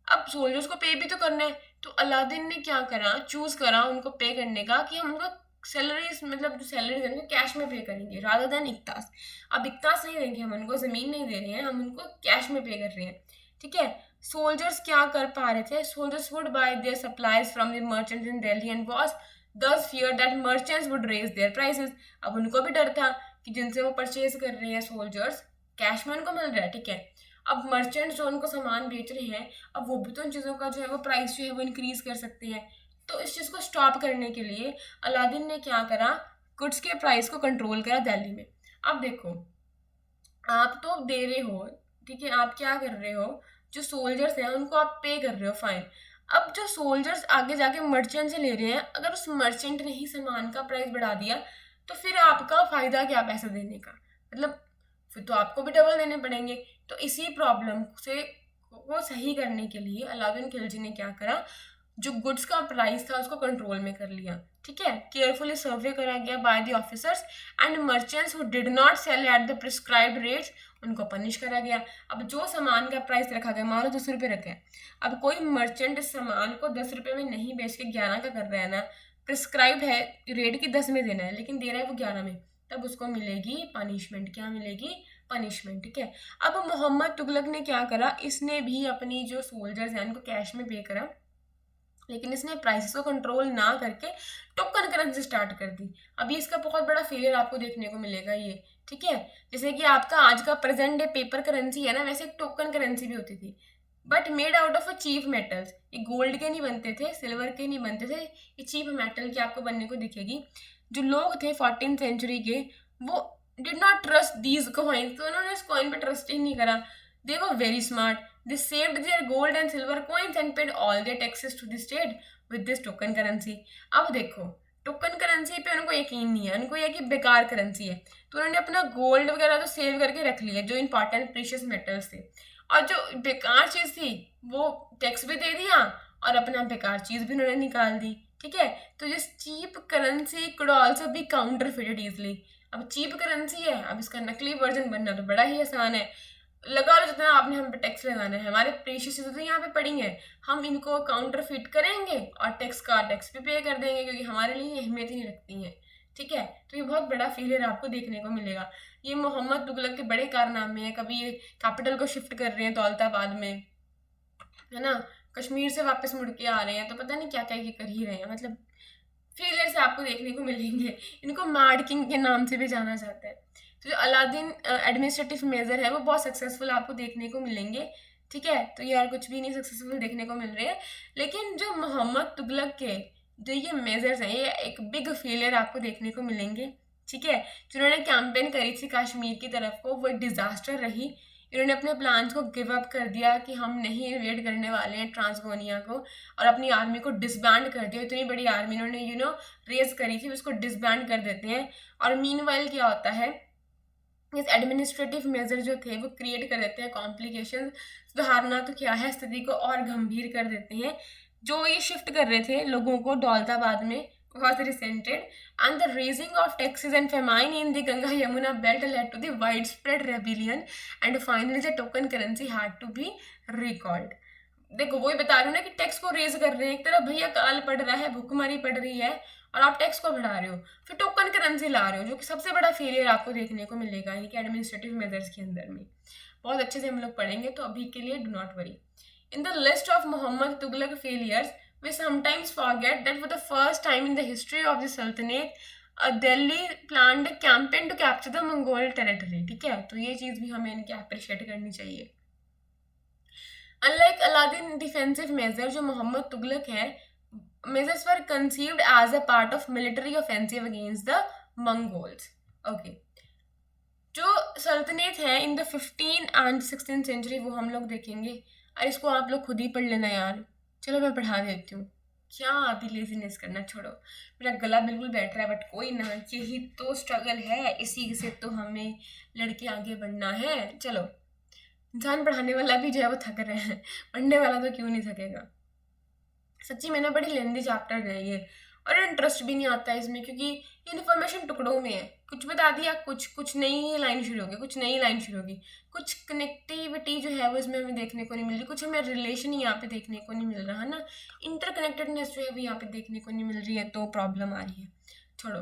अब सोल्जर्स को पे भी तो करना है, तो अलादीन ने क्या करा, चूज करा उनको पे करने का कि हम उनका सैलरीज, मतलब जो सैलरीज है उनको कैश में पे करेंगे रादर देन इक्तास। अब इक्तास नहीं देंगे हम उनको, जमीन नहीं दे रहे हैं, हम उनको कैश में पे कर रहे हैं, ठीक है। सोल्जर्स क्या कर पा रहे थे, soldiers would buy their supplies from the merchants in Delhi and was this fear that merchants would raise their prices. अब उनको भी डर था कि जिनसे वो परचेज कर रहे हैं सोल्जर्स, कैश में उनको मिल रहा है, ठीक है। अब मर्चेंट्स जो उनको सामान बेच रहे हैं, अब वो भी तो उन चीज़ों का जो है वो प्राइस जो है वो इंक्रीज कर सकते हैं। तो इस चीज़ को स्टॉप करने के लिए अलादीन ने क्या करा, गुड्स के प्राइस को कंट्रोल करा दिल्ली में। अब देखो, आप तो दे रहे हो, ठीक है, आप क्या कर रहे हो, जो सोल्जर्स हैं उनको आप पे कर रहे हो, फाइन। अब जो सोल्जर्स आगे जाके मर्चेंट से ले रहे हैं, अगर उस मर्चेंट ने ही सामान का प्राइस बढ़ा दिया तो फिर आपका फायदा क्या पैसा देने का, मतलब फिर तो आपको भी डबल देने पड़ेंगे। तो इसी प्रॉब्लम से को सही करने के लिए अलाउद्दीन खिलजी ने क्या करा, जो गुड्स का प्राइस था उसको कंट्रोल में कर लिया, ठीक है। केयरफुली सर्वे करा गया by the officers and merchants who did not sell at the prescribed rates, उनको पनिश करा गया। अब जो सामान का प्राइस रखा गया, मान लो 10 रुपये रखे हैं, अब कोई मर्चेंट इस सामान को 10 रुपये में नहीं बेच के 11 का कर रहा है ना, प्रिस्क्राइब है रेट की 10 में देना है लेकिन दे रहा है वो 11 में, तब उसको मिलेगी पनिशमेंट। क्या मिलेगी, पनिशमेंट, ठीक है। अब मोहम्मद तुगलक ने क्या करा, इसने भी अपनी जो सोल्जर्स हैं उनको कैश में पे करा, लेकिन इसने प्राइसेस को कंट्रोल ना करके टोकन करेंसी स्टार्ट कर दी। अभी इसका बहुत बड़ा फेलियर आपको देखने को मिलेगा ये, ठीक है। जैसे कि आपका आज का प्रेजेंट डे पेपर करेंसी है ना, वैसे एक टोकन करेंसी भी होती थी, but made out of a cheap metals. ये गोल्ड के नहीं बनते थे, सिल्वर के नहीं बनते थे, ये चीप मेटल की आपको बनने को दिखेगी। जो लोग थे 14th सेंचुरी के, वो did not trust these coins, तो उन्होंने इस कॉइन पे ट्रस्ट ही नहीं करा। They were very smart, they saved their gold and silver coins and paid all their taxes to the state with this token currency। अब देखो, टोकन करेंसी पे उनको यकीन नहीं है, उनको यह कि बेकार करेंसी है, तो उन्होंने अपना गोल्ड वगैरह तो सेव करके रख लिया जो इंपॉर्टेंट प्रीशियस मेटल्स थे, और जो बेकार चीज़ थी वो टैक्स भी दे दिया और अपना बेकार चीज़ भी उन्होंने निकाल दी, ठीक है। तो this cheap currency could also be counterfeited easily. अब चीप करेंसी है, अब इसका नकली वर्जन बनना तो बड़ा ही आसान है, लगा लो जितना आपने हम पे टैक्स लगाना है, हमारे प्रीशियस चीज़ें तो यहाँ पे पड़ी हैं, हम इनको काउंटर फिट करेंगे और टैक्स भी पे कर देंगे क्योंकि हमारे लिए अहमियत ही नहीं रखती हैं, ठीक है। तो ये बहुत बड़ा फेलियर आपको देखने को मिलेगा। ये मोहम्मद तुगलक के बड़े कारनामे हैं, कभी ये कैपिटल को शिफ्ट कर रहे हैं दौलताबाद में, है ना, कश्मीर से वापस मुड़ के आ रहे हैं, तो पता नहीं क्या क्या ये कर ही रहे हैं, मतलब फेलियर से आपको देखने को मिलेंगे। इनको मैड किंग के नाम से भी जाना जाता है। तो जो अलादीन एडमिनिस्ट्रेटिव मेजर है वो बहुत सक्सेसफुल आपको देखने को मिलेंगे, ठीक है। तो यार कुछ भी नहीं सक्सेसफुल देखने को मिल रहे हैं, लेकिन जो मोहम्मद तुगलक के जो ये मेजर्स हैं ये एक बिग फेलियर आपको देखने को मिलेंगे, ठीक है। जिन्होंने कैंपेन करी थी कश्मीर की तरफ को, वो एक डिजास्टर रही। इन्होंने अपने प्लान्स को गिव अप कर दिया कि हम नहीं इन्वेड करने वाले हैं ट्रांसगोनिया को, और अपनी आर्मी को डिसबैंड कर दिया। इतनी बड़ी आर्मी इन्होंने रेज करी थी, उसको डिसबैंड कर देते हैं। और मीनवाइल क्या होता है, इस एडमिनिस्ट्रेटिव मेजर जो थे वो क्रिएट कर देते हैं कॉम्प्लिकेशन। सुधारना तो क्या है, स्थिति को और गंभीर कर देते हैं। जो ये शिफ्ट कर रहे थे लोगों को दौलताबाद में was resented, and the raising of taxes and famine in the Ganga Yamuna belt led to the widespread rebellion, and finally the token currency had to be recalled। देखो वही बता रही हूँ ना कि टैक्स को रेज कर रहे हैं, एक तरफ भैया काल पड़ रहा है, भुखमरी पड़ रही है, और आप टैक्स को बढ़ा रहे हो, फिर टोकन करेंसी ला रहे हो, जो कि सबसे बड़ा फेलियर आपको देखने को मिलेगा यानी कि एडमिनिस्ट्रेटिव मेजर्स के अंदर में। बहुत अच्छे से हम लोग पढ़ेंगे, तो अभी के लिए do not worry. In the list of Mohammad Tughlaq failures we sometimes forget that for the first time in the history of the Sultanate, Delhi planned a campaign to capture the Mongol territory, ठीक है। तो ये चीज़ भी हमें इनकी appreciate करनी चाहिए। Unlike Aladdin defensive measures, जो मोहम्मद तुगलक है, measures were conceived as a part of military offensive against the Mongols। Okay, जो सल्तनत है in the 15th and 16th century वो हम लोग देखेंगे, और इसको आप लोग खुद ही पढ़ लेना यार। चलो मैं पढ़ा देती हूँ, क्या अभी लेजीनेस करना छोड़ो, मेरा गला बिल्कुल बैठ रहा है, बट कोई ना, यही तो स्ट्रगल है, इसी से तो हमें लड़के आगे बढ़ना है। चलो, इंसान पढ़ाने वाला भी जो है वो थक रहे हैं, पढ़ने वाला तो क्यों नहीं थकेगा। सच्ची में ना बड़ी लेंदी चैप्टर है ये, और इंटरेस्ट भी नहीं आता है इसमें, क्योंकि इन्फॉर्मेशन टुकड़ों में है, कुछ बता दिया, कुछ नई लाइन शुरू होगी, कुछ नई लाइन शुरू होगी, कुछ कनेक्टिविटी जो है वो इसमें हमें देखने को नहीं मिल रही, कुछ हमें रिलेशन यहाँ पे देखने को नहीं मिल रहा है ना, इंटरकनेक्टेडनेस जो है वो यहाँ पे देखने को नहीं मिल रही है, तो प्रॉब्लम आ रही है। छोड़ो,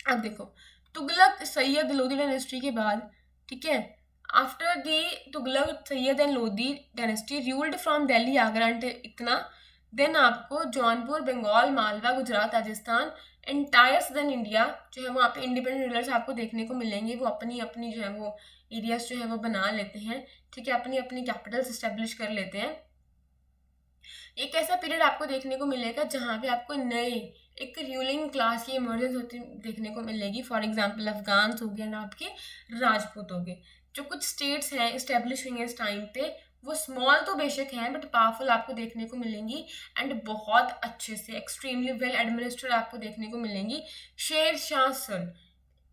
अब देखो, तुगलक सैयद लोधी डायनेस्टी के बाद, ठीक है, after the Tughlaq Sayyid and Lodhi dynasty ruled from Delhi, Agra and इतना, देन आपको Jaunpur, Bengal, Malwa, Gujarat, Rajasthan, entire southern India जो है वहाँ पे इंडिपेंडेंट रूलर्स आपको देखने को मिलेंगे, वो अपनी अपनी जो है वो एरियाज जो है वो बना लेते हैं, ठीक है, अपनी अपनी कैपिटल्स इस्टेब्लिश कर लेते हैं। एक ऐसा पीरियड आपको देखने को मिलेगा जहाँ पे आपको नए एक रूलिंग क्लास की इमर्जेंस होती देखने को मिलेगी। फॉर एग्जांपल अफगान्स हो गए ना, आपके राजपूत हो गए, जो कुछ स्टेट्स हैं इस्टेब्लिश हुई हैं इस टाइम पे, वो स्मॉल तो बेशक हैं बट पावरफुल आपको देखने को मिलेंगी, एंड बहुत अच्छे से एक्सट्रीमली वेल एडमिनिस्ट्रेड आपको देखने को मिलेंगी। शेर शाह सुरन,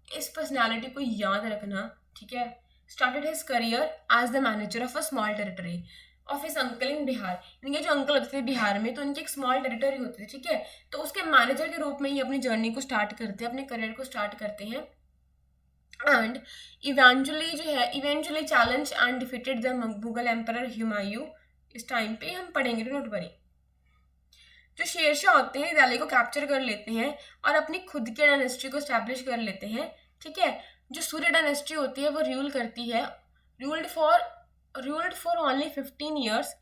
इस पर्सनालिटी को याद रखना, ठीक है। Started his career as the manager of a small territory of his uncle in Bihar, इनके जो अंकल होते थे बिहार में, तो इनकी एक स्मॉल टेरिटरी होती थी, ठीक है, तो उसके मैनेजर के रूप में ही अपनी जर्नी को स्टार्ट करते हैं, अपने करियर को स्टार्ट करते हैं, एंड इवेंचुअली जो है eventually challenge and defeated the Mughal emperor Humayun. इस टाइम पे हम पढ़ेंगे, डोंट वरी। जो शेरशाह होते हैं दिल्ली को कैप्चर कर लेते हैं और अपनी खुद की डायनेस्टी को स्टैब्लिश कर लेते हैं, ठीक है। जो सूर्य डायनेस्टी होती है वो रूल करती है, रूल्ड फॉर ओनली 15 ईयर्स,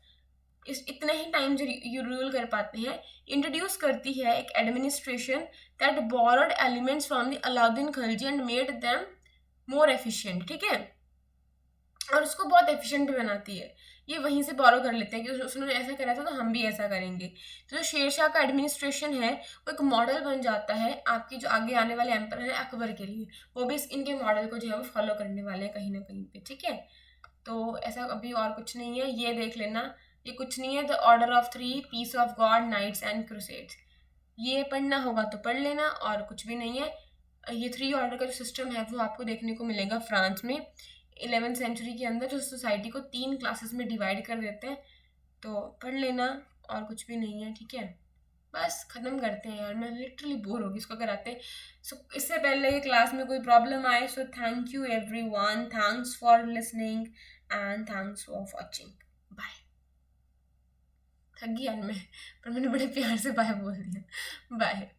इस इतने ही टाइम जो रूल कर पाते हैं। इंट्रोड्यूस करती है एक administration that borrowed elements from the Alauddin Khilji and made them more efficient, ठीक है, और उसको बहुत एफिशिएंट भी बनाती है। ये वहीं से बोरो कर लेते हैं कि उसने ऐसा करा था तो हम भी ऐसा करेंगे। तो जो शेरशाह का एडमिनिस्ट्रेशन है वो एक मॉडल बन जाता है आपकी जो आगे आने वाले एम्पर है अकबर के लिए, वो भी इनके मॉडल को जो है वो फॉलो करने वाले हैं कहीं ना कहीं पे, ठीक है। तो ऐसा अभी और कुछ नहीं है, ये देख लेना, ये कुछ नहीं है। The order of 3, peace of God, knights and crusades, ये पढ़ना होगा तो पढ़ लेना, और कुछ भी नहीं है। ये 3 ऑर्डर का जो सिस्टम है वो आपको देखने को मिलेगा फ्रांस में 11th सेंचुरी के अंदर, जो सोसाइटी को 3 क्लासेस में डिवाइड कर देते हैं, तो पढ़ लेना, और कुछ भी नहीं है, ठीक है। बस ख़त्म करते हैं यार, मैं लिटरली बोर होगी इसको कराते। सो इससे पहले ये क्लास में कोई प्रॉब्लम आए, so thank you everyone, thanks for listening and thanks for watching, bye. थक गई यार मैं, पर मैंने बड़े प्यार से बाय बोल दिया, बाय।